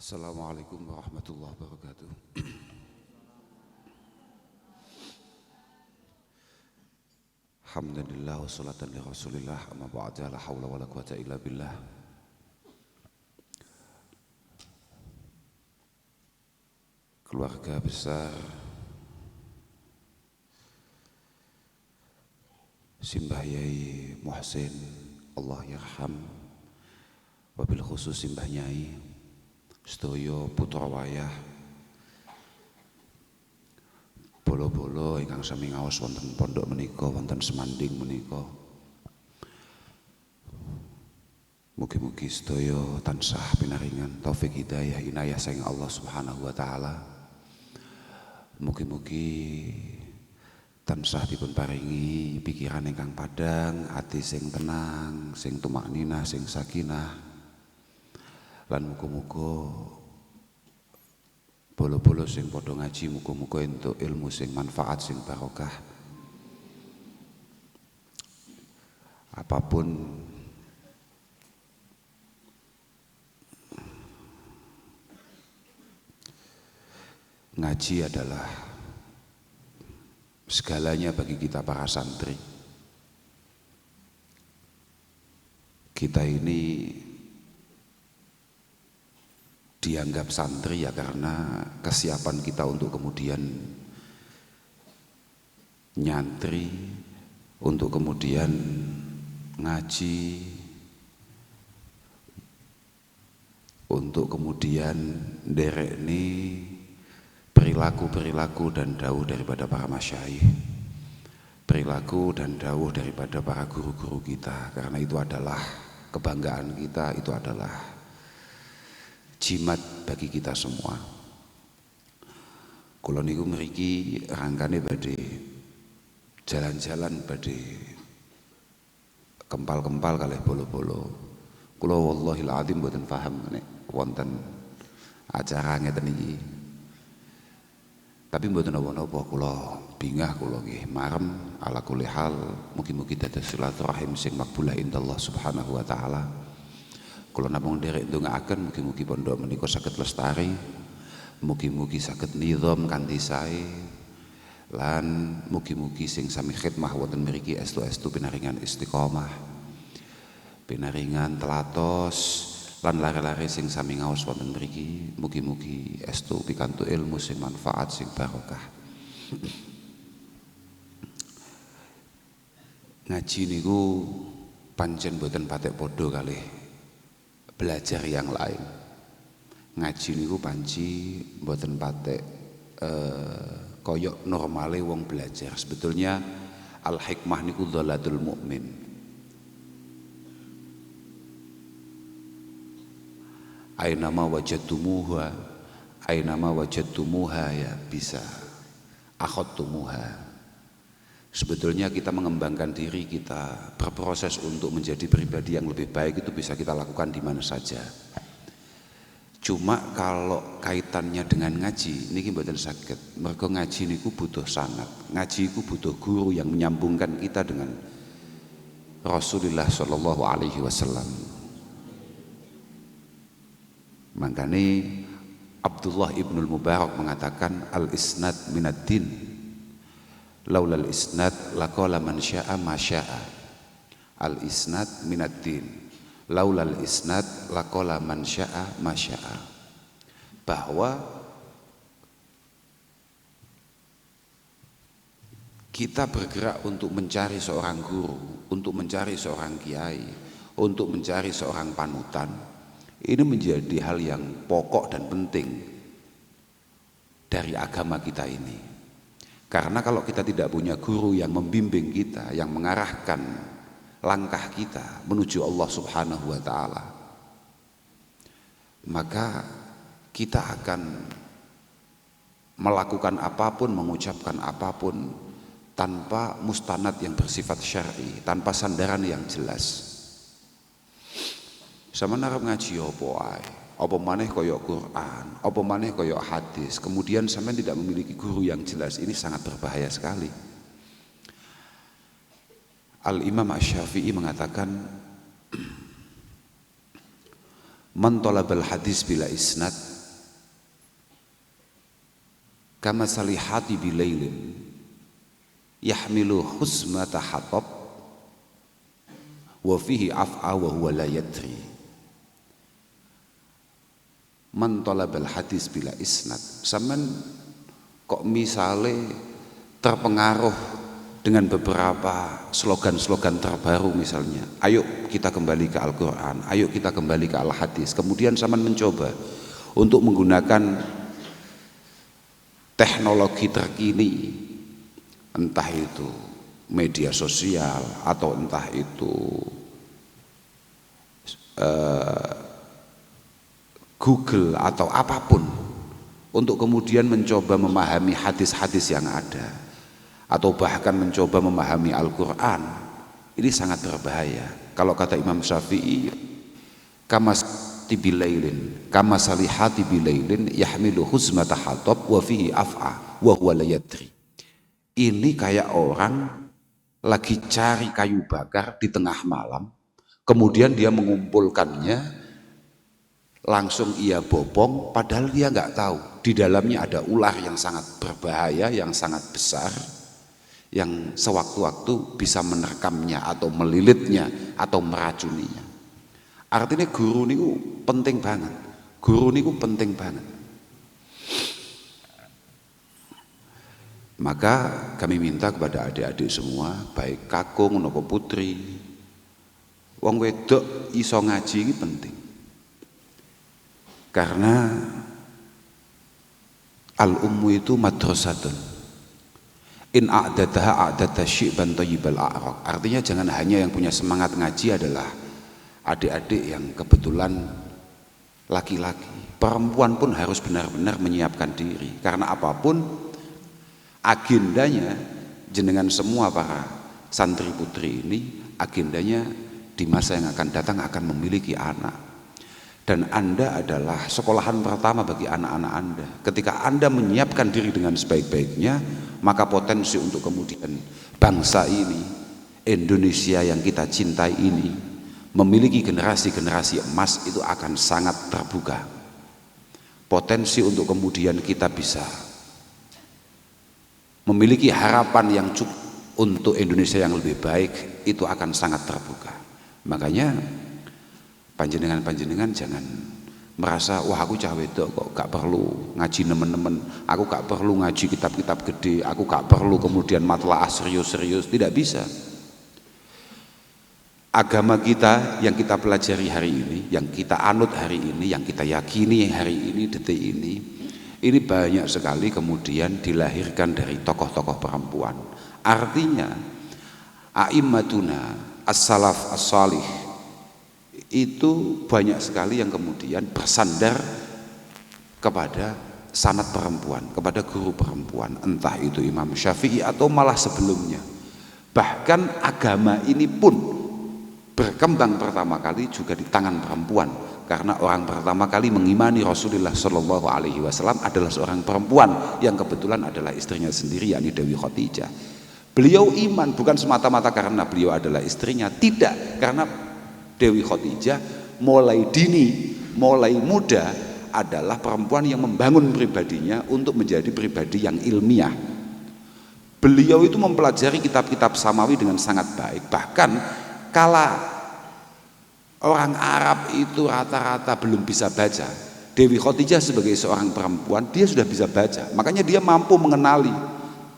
Assalamualaikum warahmatullahi wabarakatuh. Alhamdulillah wassalatan li rasulillah amma ba'da la hawla wa la quwata illa billah. Keluarga besar Simbah Yai Muhsin Allah yarham, wabil khusus Simbah Nyai sedaya putra wayah bolo-bolo ingkang sami ngaos wonten pondok menika, wonten semanding menika. Mugi-mugi sedaya tansah pinaringan taufik hidayah inayah saking Allah Subhanahu wa taala. Mugi-mugi tansah dipun paringi pikiran ingkang padhang, ati sing tenang, sing tumakninah, sing sakinah. Lan muga-muga bolo-bolo sing padha ngaji muga-muga entuk ilmu sing manfaat sing barokah. Apapun ngaji adalah segalanya bagi kita para santri. Kita ini dianggap santri ya karena kesiapan kita untuk kemudian nyantri, untuk kemudian ngaji, untuk kemudian nderekni perilaku-perilaku dan dawuh daripada para masyayikh, perilaku dan dawuh daripada para guru-guru kita, karena itu adalah kebanggaan kita, itu adalah jimat bagi kita semua. Kula niku mriki rangkane badhe jalan-jalan, badhe kempal-kempal kalih bolo-bolo. Kula wallahil azim mboten paham nek wonten acara ngeten iki. Tapi mboten napa-napa, kula bingah, kula nggih marem ala kulli hal. Mugi-mugi dados silaturahim sing makbulah indallah Subhanahu wa taala. Kula namung nderek ndongaaken mugi-mugi pondok menika saged lestari, mugi-mugi saged nizam kanthi sae, lan mugi-mugi sing sami khidmah wonten mriki estu-estu pinaringan istiqomah, pinaringan telatos, lan lare-lare sing sami ngaos wonten mriki mugi-mugi estu pikantuk ilmu sing manfaat sing barokah. Ngaji niku pancen boten patek padha kalih belajar yang lain. Ngaji niku panci mboten patek koyok normale wong belajar. Sebetulnya al hikmah niku dhalatul mukmin. Ainama wajadtumuha ya bisa akhadtumuha. Sebetulnya kita mengembangkan diri, kita berproses untuk menjadi pribadi yang lebih baik itu bisa kita lakukan di mana saja. Cuma kalau kaitannya dengan ngaji niki mboten saged. Mergo ngaji niku butuh sanad. Ngaji niku butuh guru yang menyambungkan kita dengan Rasulullah sallallahu alaihi wasallam. Makanya Abdullah ibnul Mubarak mengatakan al-isnad minad din. Laulal isnad laqala man syaa ma syaa. Al isnad minad din. Laulal isnad laqala man syaa ma syaa. Bahwa kita bergerak untuk mencari seorang guru, untuk mencari seorang kiai, untuk mencari seorang panutan. Ini menjadi hal yang pokok dan penting dari agama kita ini. Karena kalau kita tidak punya guru yang membimbing kita, yang mengarahkan langkah kita menuju Allah Subhanahu wa taala, maka kita akan melakukan apapun, mengucapkan apapun tanpa mustanad yang bersifat syar'i, tanpa sandaran yang jelas. Sama narap ngaji apa ae, apa maneh kaya Quran, apa maneh kaya hadis, kemudian sampean tidak memiliki guru yang jelas, ini sangat berbahaya sekali. Al-Imam Asy-Syafi'i mengatakan man talabal hadis bila isnad kama salihati bilailin yahmilu husmata hatab wa fihi af'a wa huwa la yadri man talabal hadis bila isnad. Sampean kok misale terpengaruh dengan beberapa slogan-slogan terbaru misalnya, ayo kita kembali ke Al-Quran, ayo kita kembali ke Al-Hadis, kemudian sampean mencoba untuk menggunakan teknologi terkini, entah itu media sosial atau entah itu Google atau apapun, untuk kemudian mencoba memahami hadis-hadis yang ada atau bahkan mencoba memahami Al-Quran, ini sangat berbahaya. Kalau kata Imam Syafi'i, kama tibilailin kama salihati bilailin yahmilu huzmata hatab wa fihi af'a wa huwa la yadri. Ini kayak orang lagi cari kayu bakar di tengah malam, kemudian dia mengumpulkannya, langsung ia bopong, padahal dia nggak tahu di dalamnya ada ular yang sangat berbahaya, yang sangat besar, yang sewaktu-waktu bisa menerkamnya atau melilitnya atau meracuninya. Artinya guru niku penting banget. Guru niku penting banget. Maka kami minta kepada adik-adik semua, baik kakung nopo putri, wong wedok iso ngaji ini penting. Karena al-ummu itu madrasatun. In a'dadaha a'dada syi'ban thayyibal a'raq. Artinya jangan hanya yang punya semangat ngaji adalah adik-adik yang kebetulan laki-laki. Perempuan pun harus benar-benar menyiapkan diri. Karena apapun agendanya, jenengan semua para santri putri ini, agendanya di masa yang akan datang akan memiliki anak. Dan Anda adalah sekolahan pertama bagi anak-anak Anda. Ketika Anda menyiapkan diri dengan sebaik-baiknya, maka potensi untuk kemudian bangsa ini, Indonesia yang kita cintai ini, memiliki generasi-generasi emas itu akan sangat terbuka. Potensi untuk kemudian kita bisa memiliki harapan yang cukup untuk Indonesia yang lebih baik itu akan sangat terbuka. Makanya panjenengan-panjenengan jangan merasa wah aku cah wedok kok gak perlu ngaji nemen-nemen, aku gak perlu ngaji kitab-kitab gede, aku gak perlu kemudian matlaah serius-serius. Tidak bisa. Agama kita yang kita pelajari hari ini, yang kita anut hari ini, yang kita yakini hari ini, detik ini banyak sekali kemudian dilahirkan dari tokoh-tokoh perempuan. Artinya a'immatuna as-salaf as-salih itu banyak sekali yang kemudian bersandar kepada sanad perempuan, kepada guru perempuan, entah itu Imam Syafi'i atau malah sebelumnya. Bahkan agama ini pun berkembang pertama kali juga di tangan perempuan, karena orang pertama kali mengimani Rasulullah Shallallahu Alaihi Wasallam adalah seorang perempuan yang kebetulan adalah istrinya sendiri, yakni Dewi Khadijah. Beliau iman bukan semata-mata karena beliau adalah istrinya, tidak, karena Dewi Khadijah mulai dini, mulai muda adalah perempuan yang membangun pribadinya untuk menjadi pribadi yang ilmiah. Beliau itu mempelajari kitab-kitab samawi dengan sangat baik. Bahkan kala orang Arab itu rata-rata belum bisa baca, Dewi Khadijah sebagai seorang perempuan dia sudah bisa baca. Makanya dia mampu mengenali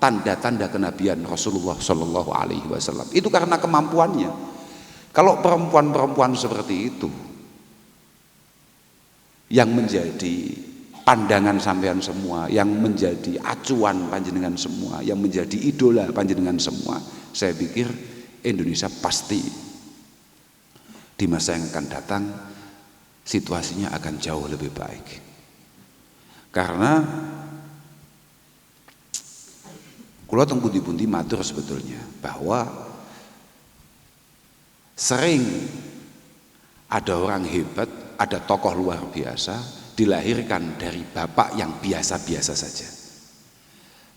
tanda-tanda kenabian Rasulullah Shallallahu Alaihi Wasallam. Itu karena kemampuannya. Kalau perempuan-perempuan seperti itu yang menjadi pandangan sampean semua, yang menjadi acuan panjenengan semua, yang menjadi idola panjenengan semua, saya pikir Indonesia pasti di masa yang akan datang situasinya akan jauh lebih baik. Karena kula teng pundi-pundi matur sebetulnya bahwa sering ada orang hebat, ada tokoh luar biasa dilahirkan dari bapak yang biasa-biasa saja.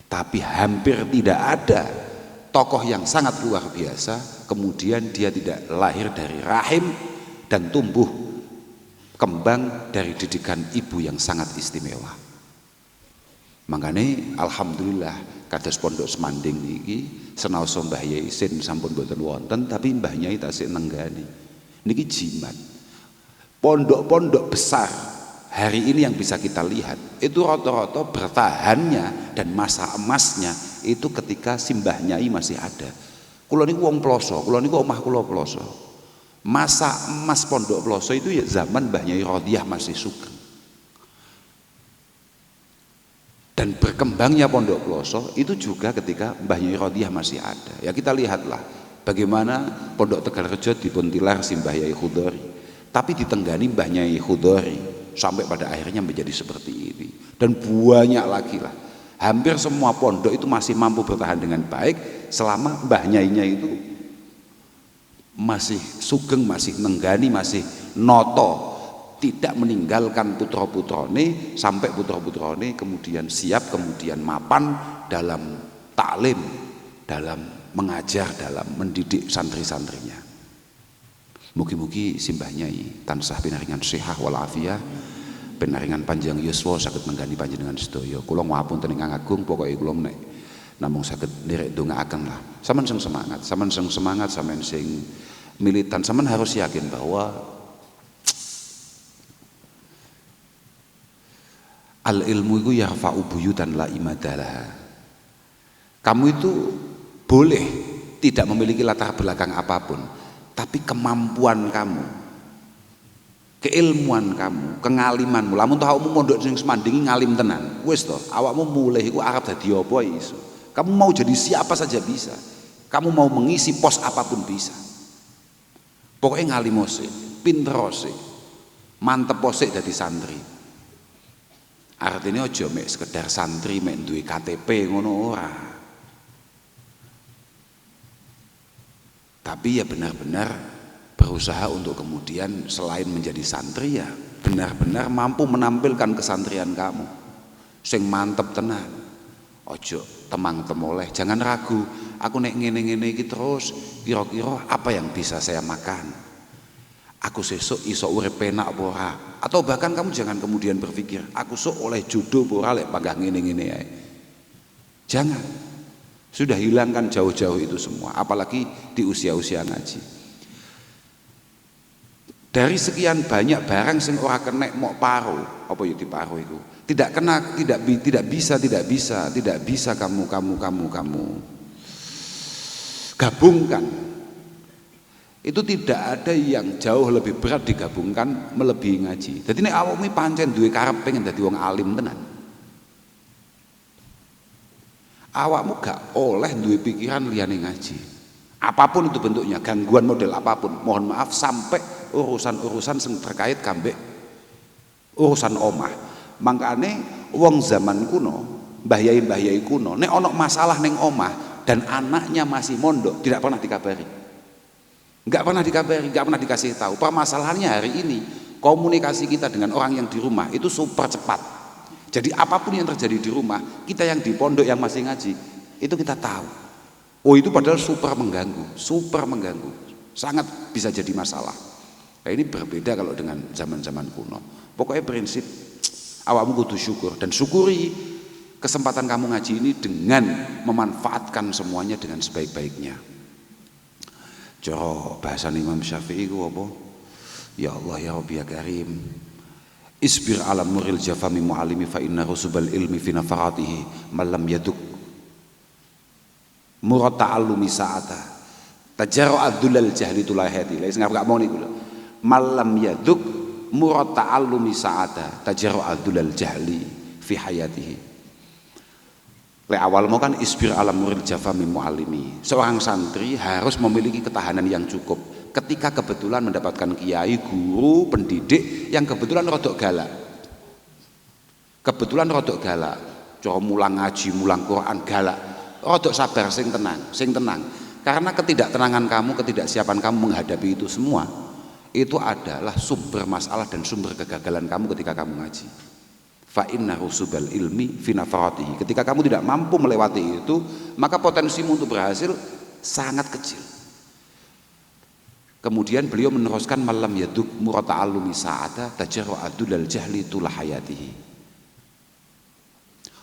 Tapi hampir tidak ada tokoh yang sangat luar biasa kemudian dia tidak lahir dari rahim dan tumbuh kembang dari didikan ibu yang sangat istimewa. Makanya alhamdulillah kados pondok Semanding niki senaosa Mbah Yai Sin sampun boten wonten tapi Mbah Nyai tasih nenggani. Niki jimat. Pondok-pondok besar hari ini yang bisa kita lihat itu rata-rata bertahannya dan masa emasnya itu ketika Simbah Nyai masih ada. Kula niku wong Ploso, kula niku omah kula Ploso. Masa emas pondok Ploso itu ya zaman Mbah Nyai Rodhiah masih sugeng. Dan berkembangnya pondok Ploso itu juga ketika Mbah Nyai Rodhiah masih ada. Ya kita lihatlah bagaimana pondok Tegalrejo dipuntilar Simbah Yai Khudori, tapi ditenggani Mbah Nyai Khudori sampai pada akhirnya menjadi seperti ini. Dan banyak lagi lah. Hampir semua pondok itu masih mampu bertahan dengan baik selama Mbah Nyainya itu masih sugeng, masih nenggani, masih noto, tidak meninggalkan putra-putrane sampai putra-putrane kemudian siap, kemudian mapan dalam taklim, dalam mengajar, dalam mendidik santri-santrinya. Mugi-mugi Simbah Nyai tansah pinaringan sehat walafiat, pinaringan panjang yuswa saged nenggani panjenengan sedaya. Kula ngapunten ingkang agung, pokoke kula nek namung saged nderek ndongaaken lah. Sampeyan sing semangat, sampeyan sing militan, sampeyan harus yakin bahwa al ilmu itu yarfa'u buyutan la imadalah. Kamu itu boleh tidak memiliki latar belakang apapun, tapi kemampuan kamu, keilmuan kamu, kengalimanmu, lamun toh awakmu mondok sing Semandingi ngalim tenan, wis toh awakmu mulih iku arep dadi apa iso. Kamu mau jadi siapa saja bisa. Kamu mau mengisi pos apapun bisa. Pokoknya ngalim sik, pinter sik, mantep sik dadi santri. Artinya aja mek sekedar santri mek duwe KTP ngono ora. Tapi ya benar-benar berusaha untuk kemudian selain menjadi santri ya benar-benar mampu menampilkan kesantrian kamu sing mantep tenan. Ojo temang temoleh, jangan ragu. Aku nek ngene-ngene iki terus kira-kira apa yang bisa saya makan? Aku sesuk iso urip penak apa ora? Atau bahkan kamu jangan kemudian berpikir aku sok oleh jodoh apa ora lek panggah ngene-ngene ae. Jangan. Sudah hilangkan jauh-jauh itu semua, apalagi di usia-usia ngaji. Dari sekian banyak barang sing ora kenek mok paro, apa ya diparo iku? Tidak kena, tidak bisa kamu gabungkan. Itu tidak ada yang jauh lebih berat digabungkan melebihi ngaji. Jadi nek awakmu pancen duwe karep pengen dadi wong alim tenan, awakmu gak oleh duwe pikiran liyane ngaji. Apapun itu bentuknya, gangguan model apapun, mohon maaf sampai urusan-urusan sing terkait kambek urusan omah. Makane wong zaman kuno, mbah yai kuno, nek ana masalah ning omah dan anaknya masih mondok tidak pernah dikabari. Enggak pernah dikasih tahu. Permasalahannya hari ini komunikasi kita dengan orang yang di rumah itu super cepat. Jadi apapun yang terjadi di rumah, kita yang di pondok yang masih ngaji itu kita tahu. Oh itu padahal super mengganggu, sangat bisa jadi masalah. Nah, ini berbeda kalau dengan zaman-zaman kuno. Pokoknya prinsip awakmu kudu syukur dan syukuri kesempatan kamu ngaji ini dengan memanfaatkan semuanya dengan sebaik-baiknya. Cara bahasa Imam Syafi'i ku apa? Ya Allah ya Rabbi ya Karim, isbir ala muril jafami mu'alimi fa inna rusubal ilmi fi nafaratihi malam yaduk murat ta'allumi sa'ata tajarru adzulal jahli tulahati. Lah sing gak mau niku lho. Malam yaduk murat ta'allumi sa'ata tajarru adzulal jahli fi hayatihi. Le awal mau kan isbir alam muril jafami mu'alimi. Seorang santri harus memiliki ketahanan yang cukup ketika kebetulan mendapatkan kiai, guru, pendidik yang kebetulan rodok galak. Cara mulang ngaji, mulang Quran galak. Rodok sabar, sing tenang. Karena ketidaktenangan kamu, ketidaksiapan kamu menghadapi itu semua, itu adalah sumber masalah dan sumber kegagalan kamu ketika kamu ngaji. Fa inna rusubal ilmi fi nafaratihi. Ketika kamu tidak mampu melewati itu, maka potensimu untuk berhasil sangat kecil. Kemudian beliau meneruskan malam yaduk murata'allumi sa'ata tajarru adulal jahli tulah hayatihi.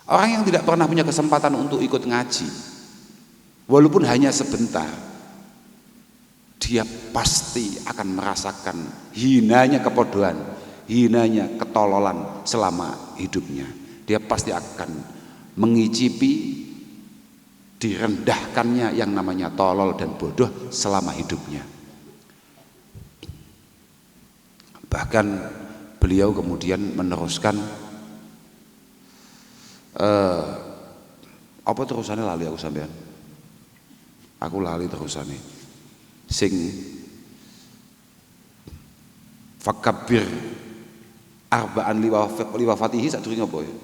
Orang yang tidak pernah punya kesempatan untuk ikut ngaji, walaupun hanya sebentar, dia pasti akan merasakan hinanya kebodohan, hinanya ketololan selama hidupnya. Dia pasti akan mengicipi direndahkannya yang namanya tolol dan bodoh selama hidupnya. Bahkan beliau kemudian meneruskan apa terusannya lali aku sampean. Aku lali terusannya. Sing fakabir arba'an liwafatihi sadurunge apa ya?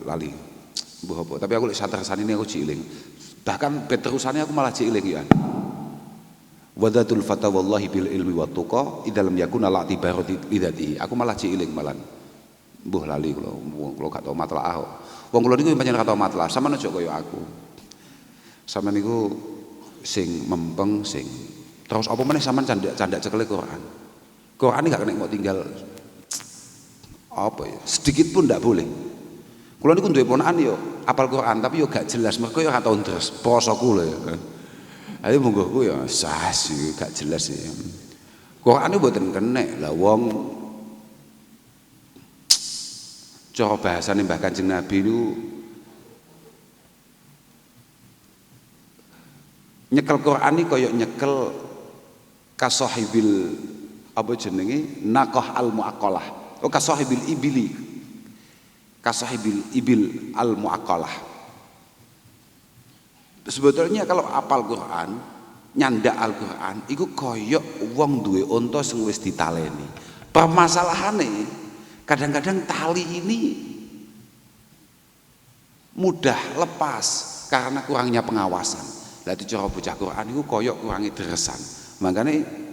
Lali. Mbuh apa? Tapi aku lek satersane ini aku ciling. Bahkan bet terusane aku malah ciling ya. Wadatul fata wallahi bil ilmi wa tuqa idza lam yakuna la tibaru lidati. Aku malah ciling malan. Mbuh lali kula gak tau matlaah kok. Wong kula niku pancen gak tau matlaah, sampeyan aja kaya aku. Sampeyan niku sing mempeng sing. Terus apa meneh sampeyan candak cekele Quran. Quran ini gak kena mau tinggal apa ya, sedikit pun tidak boleh. Kula niku duwe ponakan yo apal Quran tapi yo gak jelas, mergo yo ora tau ndres posoku lho ya. Ayo monggo ya sas gak jelas ya. Quran niku mboten kenek lah wong cara bahasane Mbah Kanjeng Nabi niku nyekel Quran iki kaya nyekel kasahibil apa jenenge naqah al muaqqalah. Kasahibil ibil al muaqqalah. Sebetulnya kalau apal Quran, nyandak Al-Quran iku koyok wong duwe unta sing wis ditaleni. Permasalahane kadang-kadang tali ini mudah lepas karena kurangnya pengawasan. Lah itu cara bocah Quran iku koyok kurangi dresan. Makane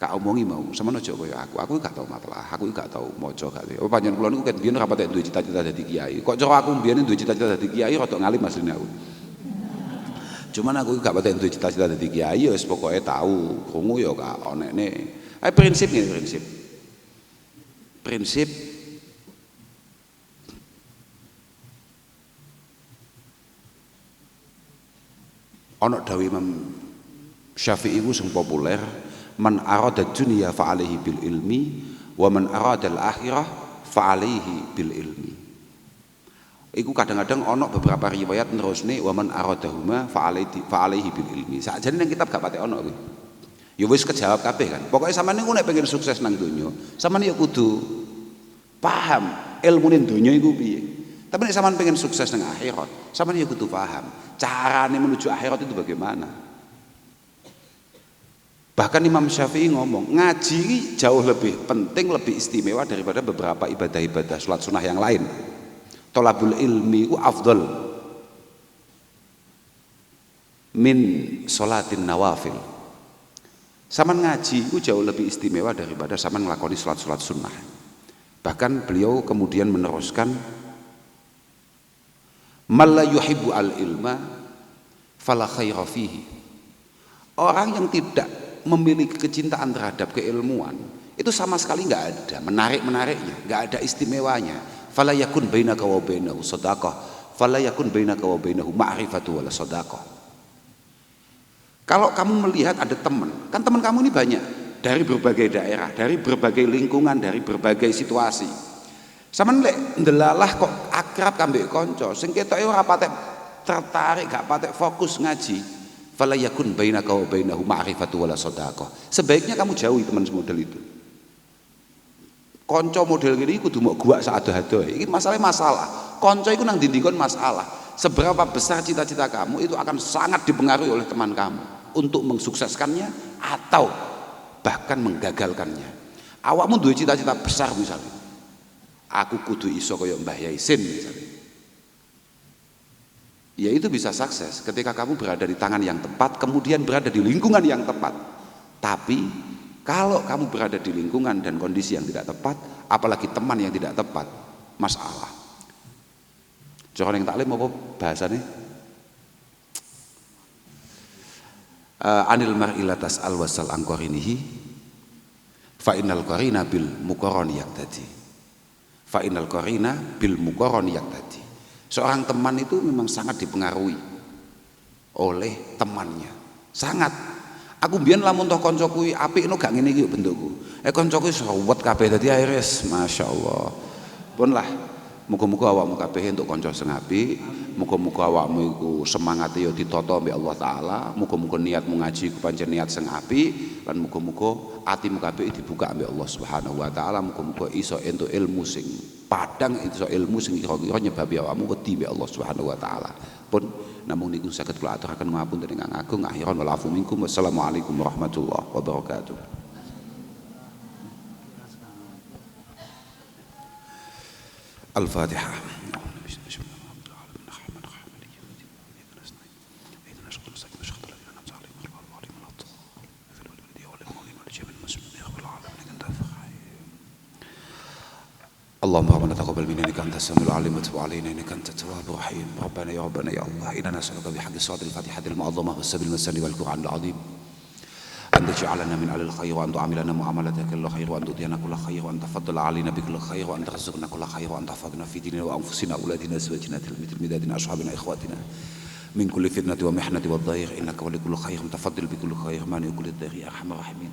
Kak omongi mau, sama aja kaya aku gak tau masalah, aku gak tau maca gak. Oh panjenengan kula niku kan biyen ora patek duwe cita-cita dadi kiai. Kok cara aku biyen duwe cita-cita dadi kiai rada ngalim asline aku. Cuman aku gak patek duwe cita-cita dadi kiai ya wis pokoke tau, krungu ya gak onekne. Prinsip ngene prinsip. Prinsip ana dawuh Imam Syafi'i ku sing populer, man arada dunya fa alaihi bil ilmi wa man arada al akhirah fa alaihi bil ilmi. Iku kadang-kadang ono beberapa riwayat nerusne wa man aradahuma fa alaihi bil ilmi. Sakjane nang kitab gak pate ono kuwi. Ya wis kejawab kabeh kan. Pokoke sampeyan niku nek pengen sukses nang donya, sampeyan ya kudu paham ilmune donya iku piye. Tapi nek sampeyan pengen sukses nang akhirat, sampeyan ya kudu paham carane menuju akhirat itu bagaimana. Bahkan Imam Syafi'i ngomong, ngaji jauh lebih penting, lebih istimewa daripada beberapa ibadah-ibadah sholat sunnah yang lain. Tolabul ilmi ku afdol min sholatin nawafil. Saman ngaji ku jauh lebih istimewa daripada saman ngelakoni sholat-sholat sunnah. Bahkan beliau kemudian meneruskan, man la yuhibbu al ilma fala khaira fihi. Orang yang tidak memiliki kecintaan terhadap keilmuan itu sama sekali nggak ada menariknya, nggak ada istimewanya. Fala yakun bainaka wa bainahu shadaqah, fala yakun bainaka wa bainahu ma'rifatu wala shadaqah. Kalau kamu melihat ada teman, kan teman kamu ini banyak dari berbagai daerah, dari berbagai lingkungan, dari berbagai situasi. Sampeyan lek ndelalah kok akrab kambek kanca sing ketoke ora patek tertarik, gak patek fokus ngaji. Fala yakun bainaka wa bainahu ma'rifatu wala shadaqah. Sebaiknya kamu jauhi teman semodel itu. Kanca model ngene iki kudu mok guak saado-ado. Iki masalah. Kanca iku nang ndi-ndi masalah. Seberapa besar cita-cita kamu itu akan sangat dipengaruhi oleh teman kamu untuk mensukseskannya atau bahkan menggagalkannya. Awakmu duwe cita-cita besar misalnya. Aku kudu iso kaya Mbah Yaisin misalnya. Ya itu bisa sukses ketika kamu berada di tangan yang tepat, kemudian berada di lingkungan yang tepat. Tapi kalau kamu berada di lingkungan dan kondisi yang tidak tepat, apalagi teman yang tidak tepat, masalah. Jangan yang taklim apa bahasanya? Anil mar'ilatas al wasal angkorinihi Fa innal qarina bil muqarrani yaqtadi. Fa innal qarina bil muqarrani yaqtadi. Seorang teman itu memang sangat dipengaruhi oleh temannya. Sangat. Aku mbiyen lamun toh kanca kuwi apik no gak ngene iki bentukku. Kancaku sawet kabeh dadi akhire masyaallah. Pun lah muga-muga awakmu kabeh entuk kanca sing apik. Muga-muga awakmu iku semangate ya ditata mbek Allah taala. Muga-muga niatmu ngaji ku pancen niat sing apik lan muga-muga atimu kabeh dibuka mbek Allah Subhanahu wa taala. Muga-muga iso entuk ilmu sing padang, iso ilmu sing kira-kira nyebabi awakmu wedi mbek Allah Subhanahu wa taala. Pun namung niku saged kula aturaken ngapunten ingkang agung. Akhiran wal afu minkum. Wassalamualaikum warahmatullahi wabarakatuh. Al-Fatihah. اللهم ربنا تقبل منا انك انت السميع العليم وتب علينا انك انت التواب الرحيم. ربنا يا الله انا نسالك بحق صلاه الفاتحه المعظمه والسبيل المسني والقران العظيم ان تجعلنا من اهل الخير وان تعاملنا معاملتك كل خير وان تؤتينا كل خير وان تفضل علينا بكل خير وان ترزقنا كل خير وان تحفظنا في ديننا وانفسنا واولادنا ازواجنا تلميذنا اصحابنا اخواتنا من كل فتنه ومحنه والضيق انك ولي كل خير متفضل بكل خير مانع كل الضيق يا ارحم الراحمين.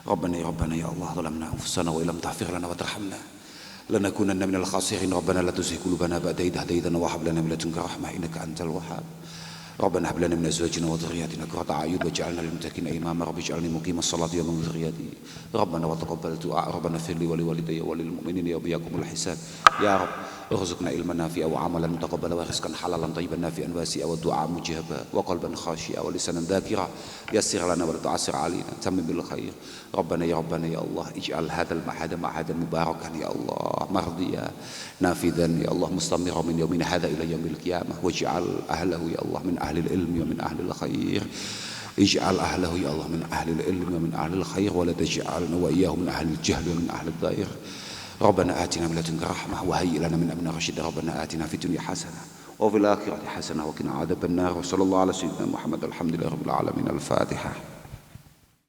ربنا يا الله ظلمنا انفسنا وان لم تغفر لنا وترحمنا لنكونن من الخاسرين. ربنا لا تزغ قلوبنا بعد إذ هديتنا وهب لنا من لدنك رحمة إنك أنت الوهاب. ربنا هب لنا من أزواجنا وذرياتنا قرة أعين واجعلنا للمتقين إماما. رب اجعلني مقيم الصلاة ومن ذريتي. ربنا وتقبل دعاء. ربنا اغفر لي ولوالدي وللمؤمنين يوم يقوم الحساب. يا رب ارزقنا علما نافعا وعملا متقبلا ورزقا حلالا طيبا نافعا واسعا ودعاء مجابا وقلبا خاشعا ولسانا ذاكرا. يسر لنا ولا تعسر علينا. تمم بالخير. ربنا يا الله اجعل هذا المعهد معهدا مباركا يا الله مرضيا نافذا يا الله مستمرا من يومنا هذا الى يوم القيامه. واجعل اهله يا الله من اهل العلم ومن اهل الخير. اجعل اهله يا الله من اهل العلم ومن اهل الخير ولا تجعلنا واياهم من اهل الجهل ومن اهل الضير. ربنا آتنا من لدنك رحمة وهيئ لنا من أمرنا رشدا. ربنا آتنا في الدنيا حسنة وفي الآخرة حسنة وقنا عذاب النار. وصلى الله على سيدنا محمد. الحمد لله رب العالمين. الفاتحة.